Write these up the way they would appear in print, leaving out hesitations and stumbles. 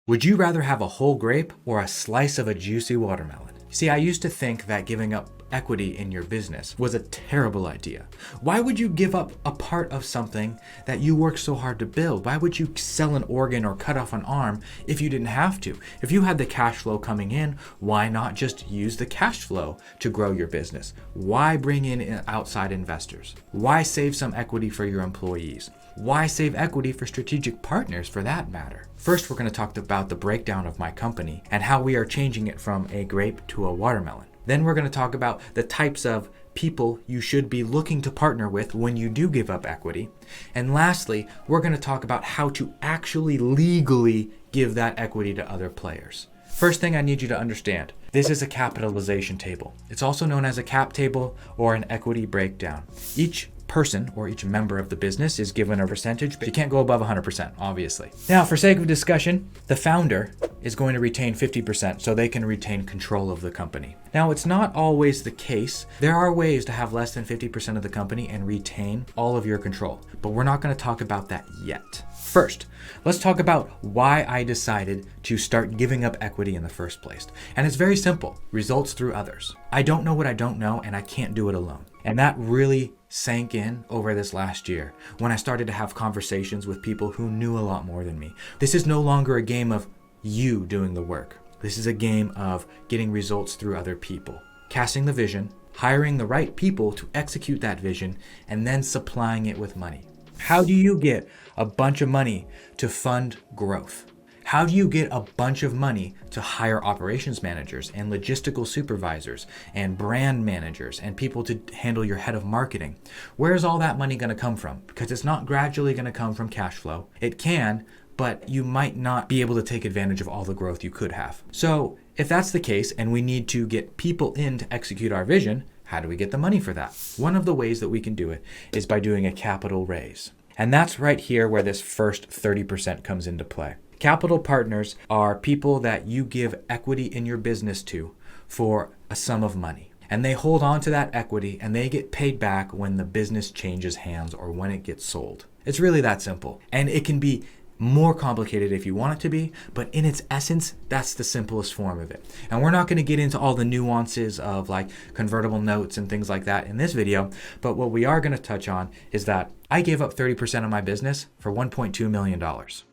Would you rather have a whole grape or a slice of a juicy watermelon? See, I used to think that giving up equity in your business was a terrible idea. Why would you give up a part of something that you worked so hard to build? Why would you sell an organ or cut off an arm if you didn't have to? If you had the cash flow coming in, why not just use the cash flow to grow your business? Why bring in outside investors? Why save some equity for your employees? Why save equity for strategic partners for that matter? First, we're going to talk about the breakdown of my company and how we are changing it from a grape to a watermelon. Then we're going to talk about the types of people you should be looking to partner with when you do give up equity. And lastly, we're going to talk about how to actually legally give that equity to other players. First thing I need you to understand, this is a capitalization table. It's also known as a cap table or an equity breakdown. Each person or each member of the business is given a percentage, but you can't go above 100%, obviously. Now, for sake of discussion, the founder is going to retain 50% so they can retain control of the company. Now, it's not always the case. There are ways to have less than 50% of the company and retain all of your control, but we're not going to talk about that yet. First, let's talk about why I decided to start giving up equity in the first place. And it's very simple, results through others. I don't know what I don't know, and I can't do it alone. And that really sank in over this last year when I started to have conversations with people who knew a lot more than me. This is no longer a game of you doing the work. This is a game of getting results through other people, casting the vision, hiring the right people to execute that vision, and then supplying it with money. How do you get a bunch of money to fund growth? How do you get a bunch of money to hire operations managers and logistical supervisors and brand managers and people to handle your head of marketing? Where's all that money going to come from? Because it's not gradually going to come from cash flow. It can, but you might not be able to take advantage of all the growth you could have. So if that's the case and we need to get people in to execute our vision, how do we get the money for that? One of the ways that we can do it is by doing a capital raise. And that's right here where this first 30% comes into play. Capital partners are people that you give equity in your business to for a sum of money. And they hold on to that equity and they get paid back when the business changes hands or when it gets sold. It's really that simple. And it can be more complicated if you want it to be, but in its essence, that's the simplest form of it. And we're not going to get into all the nuances of like convertible notes and things like that in this video, but what we are going to touch on is that I gave up 30% of my business for $1.2 million.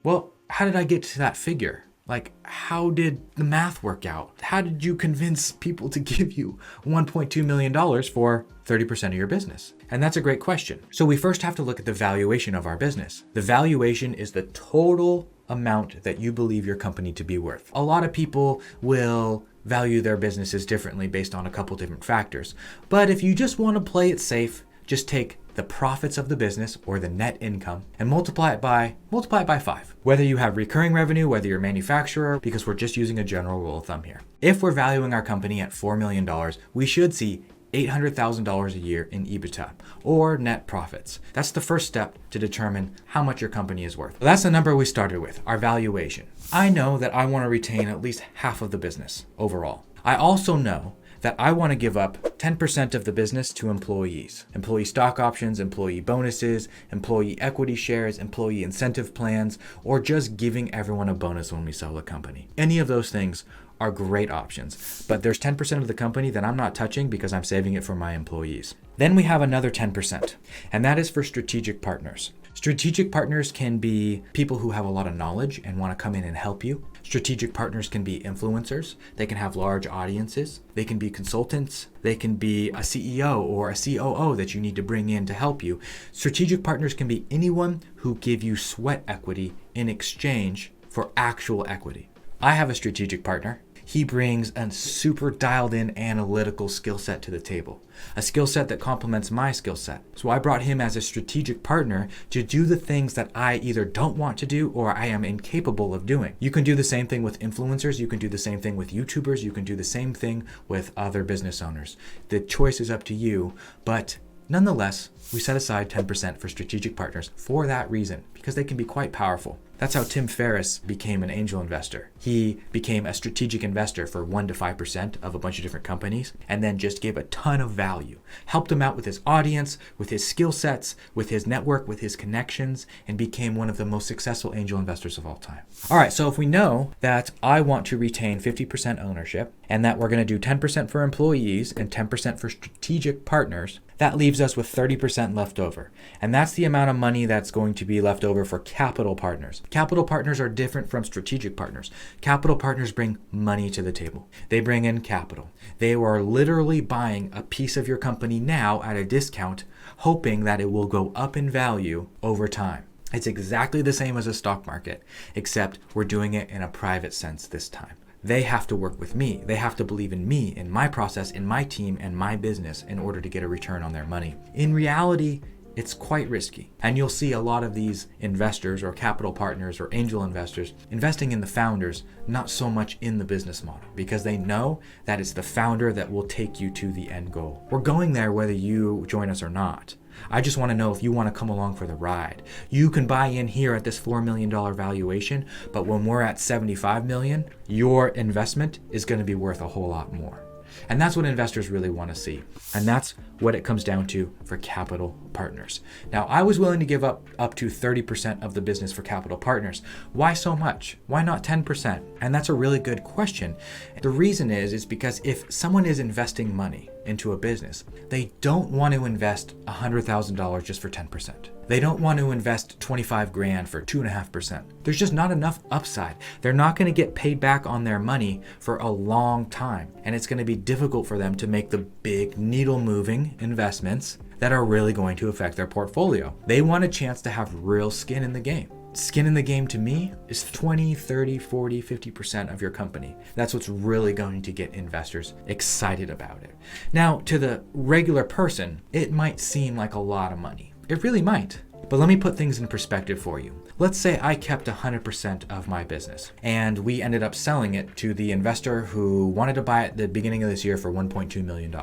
Well, how did I get to that figure? Like, how did the math work out? How did you convince people to give you $1.2 million for 30% of your business? And that's a great question. So we first have to look at the valuation of our business. The valuation is the total amount that you believe your company to be worth. A lot of people will value their businesses differently based on a couple different factors. But if you just want to play it safe, just take the profits of the business or the net income and multiply it by 5. Whether you have recurring revenue, whether you're a manufacturer, because we're just using a general rule of thumb here. If we're valuing our company at $4 million, we should see $800,000 a year in EBITDA or net profits. That's the first step to determine how much your company is worth. That's the number we started with, our valuation. I know that I want to retain at least half of the business overall. I also know that I want to give up 10% of the business to employees. Employee stock options, employee bonuses, employee equity shares, employee incentive plans, or just giving everyone a bonus when we sell the company. Any of those things are great options, but there's 10% of the company that I'm not touching because I'm saving it for my employees. Then we have another 10%, and that is for strategic partners. Strategic partners can be people who have a lot of knowledge and want to come in and help you. Strategic partners can be influencers. They can have large audiences. They can be consultants. They can be a CEO or a COO that you need to bring in to help you. Strategic partners can be anyone who give you sweat equity in exchange for actual equity. I have a strategic partner. He brings a super dialed in analytical skill set to the table, a skill set that complements my skill set. So I brought him as a strategic partner to do the things that I either don't want to do or I am incapable of doing. You can do the same thing with influencers. You can do the same thing with YouTubers. You can do the same thing with other business owners. The choice is up to you, but nonetheless, we set aside 10% for strategic partners for that reason, because they can be quite powerful. That's how Tim Ferriss became an angel investor. He became a strategic investor for 1 to 5% of a bunch of different companies, and then just gave a ton of value, helped him out with his audience, with his skill sets, with his network, with his connections, and became one of the most successful angel investors of all time. All right, so if we know that I want to retain 50% ownership and that we're going to do 10% for employees and 10% for strategic partners, that leaves us with 30% left over. And that's the amount of money that's going to be left over for capital partners. Capital partners are different from strategic partners. Capital partners bring money to the table. They bring in capital. They are literally buying a piece of your company now at a discount, hoping that it will go up in value over time. It's exactly the same as a stock market, except we're doing it in a private sense this time. They have to work with me. They have to believe in me, in my process, in my team, and my business in order to get a return on their money. In reality, it's quite risky. And you'll see a lot of these investors or capital partners or angel investors investing in the founders, not so much in the business model, because they know that it's the founder that will take you to the end goal. We're going there whether you join us or not. I just want to know if you want to come along for the ride. You can buy in here at this $4 million valuation, but when we're at $75 million, your investment is going to be worth a whole lot more. And that's what investors really want to see. And that's what it comes down to for capital partners. Now, I was willing to give up to 30% of the business for capital partners. Why so much? Why not 10%? And that's a really good question. The reason is because if someone is investing money into a business, they don't want to invest $100,000 just for 10%. They don't want to invest 25 grand for 2.5%. There's just not enough upside. They're not going to get paid back on their money for a long time. And it's going to be difficult for them to make the big needle moving investments that are really going to affect their portfolio. They want a chance to have real skin in the game. Skin in the game to me is 20, 30, 40, 50% of your company. That's what's really going to get investors excited about it. Now, to the regular person, it might seem like a lot of money. It really might. But let me put things in perspective for you. Let's say I kept 100% of my business and we ended up selling it to the investor who wanted to buy it at the beginning of this year for $1.2 million.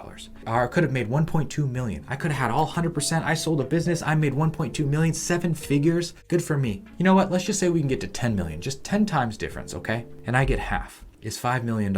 I could have made $1.2 million. I could have had all 100%. I sold a business. I made $1.2 million, 7 figures. Good for me. You know what? Let's just say we can get to 10 million, just 10 times difference, okay? And I get half. It's $5 million.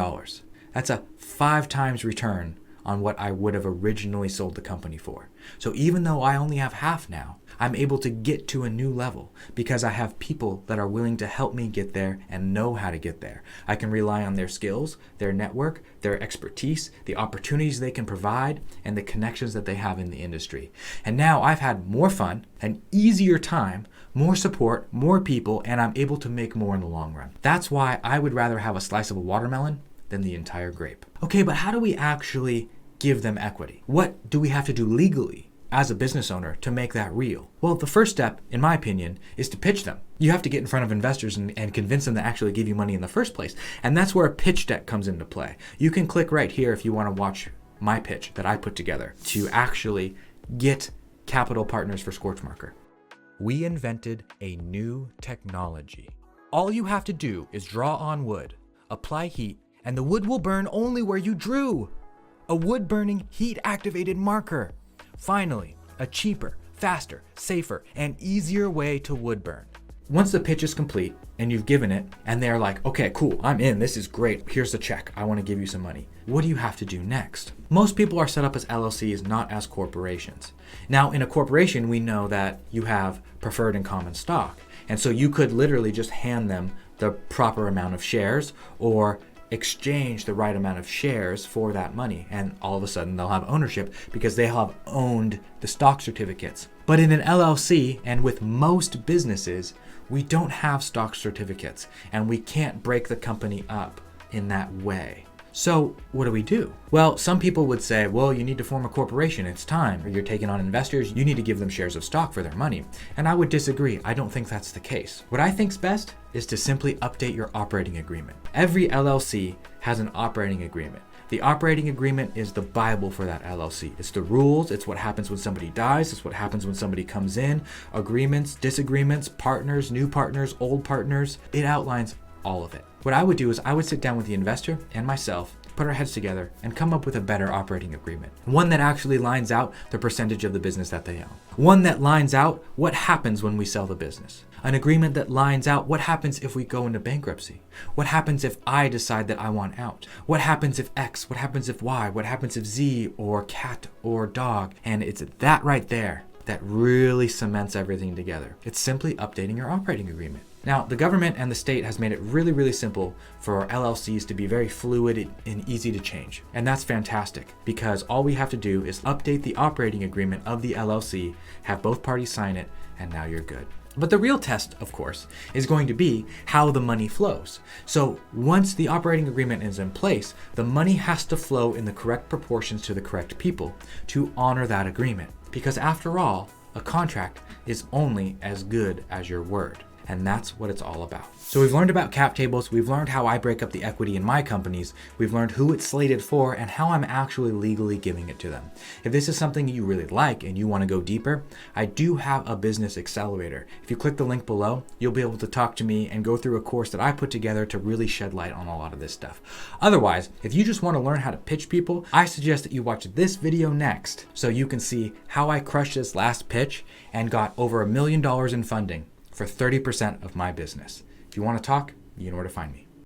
That's a 5 times return on what I would have originally sold the company for. So even though I only have half now, I'm able to get to a new level because I have people that are willing to help me get there and know how to get there. I can rely on their skills, their network, their expertise, the opportunities they can provide, and the connections that they have in the industry. And now I've had more fun, an easier time, more support, more people, and I'm able to make more in the long run. That's why I would rather have a slice of a watermelon than the entire grape. Okay, but how do we actually give them equity? What do we have to do legally as a business owner to make that real? Well, the first step, in my opinion, is to pitch them. You have to get in front of investors and convince them to actually give you money in the first place. And that's where a pitch deck comes into play. You can click right here if you want to watch my pitch that I put together to actually get capital partners for Scorchmarker. We invented a new technology. All you have to do is draw on wood, apply heat, and the wood will burn only where you drew. A wood-burning, heat-activated marker. Finally, a cheaper, faster, safer, and easier way to wood burn. Once the pitch is complete and you've given it and they're like, okay, cool, I'm in, this is great, here's the check, I want to give you some money. What do you have to do next? Most people are set up as LLCs, not as corporations. Now, in a corporation, we know that you have preferred and common stock. And so you could literally just hand them the proper amount of shares or exchange the right amount of shares for that money, and all of a sudden they'll have ownership because they have owned the stock certificates. But in an LLC and with most businesses, we don't have stock certificates and we can't break the company up in that way. So what do? Well, some people would say, well, you need to form a corporation. It's time. Or you're taking on investors. You need to give them shares of stock for their money. And I would disagree. I don't think that's the case. What I think's best is to simply update your operating agreement. Every LLC has an operating agreement. The operating agreement is the Bible for that LLC. It's the rules. It's what happens when somebody dies. It's what happens when somebody comes in. Agreements, disagreements, partners, new partners, old partners. It outlines all of it. What I would do is I would sit down with the investor and myself put our heads together and come up with a better operating agreement. One that actually lines out the percentage of the business that they own. One that lines out what happens when we sell the business. An agreement that lines out what happens if we go into bankruptcy. What happens if I decide that I want out? What happens if X? What happens if Y? What happens if Z or cat or dog? And it's that right there that really cements everything together. It's simply updating your operating agreement. Now, the government and the state has made it really, really simple for LLCs to be very fluid and easy to change. And that's fantastic because all we have to do is update the operating agreement of the LLC, have both parties sign it, and now you're good. But the real test, of course, is going to be how the money flows. So once the operating agreement is in place, the money has to flow in the correct proportions to the correct people to honor that agreement. Because after all, a contract is only as good as your word. And that's what it's all about. So we've learned about cap tables, we've learned how I break up the equity in my companies, we've learned who it's slated for and how I'm actually legally giving it to them. If this is something you really like and you want to go deeper, I do have a business accelerator. If you click the link below, you'll be able to talk to me and go through a course that I put together to really shed light on a lot of this stuff. Otherwise, if you just want to learn how to pitch people, I suggest that you watch this video next so you can see how I crushed this last pitch and got over $1 million in funding for 30% of my business. If you want to talk, you know where to find me.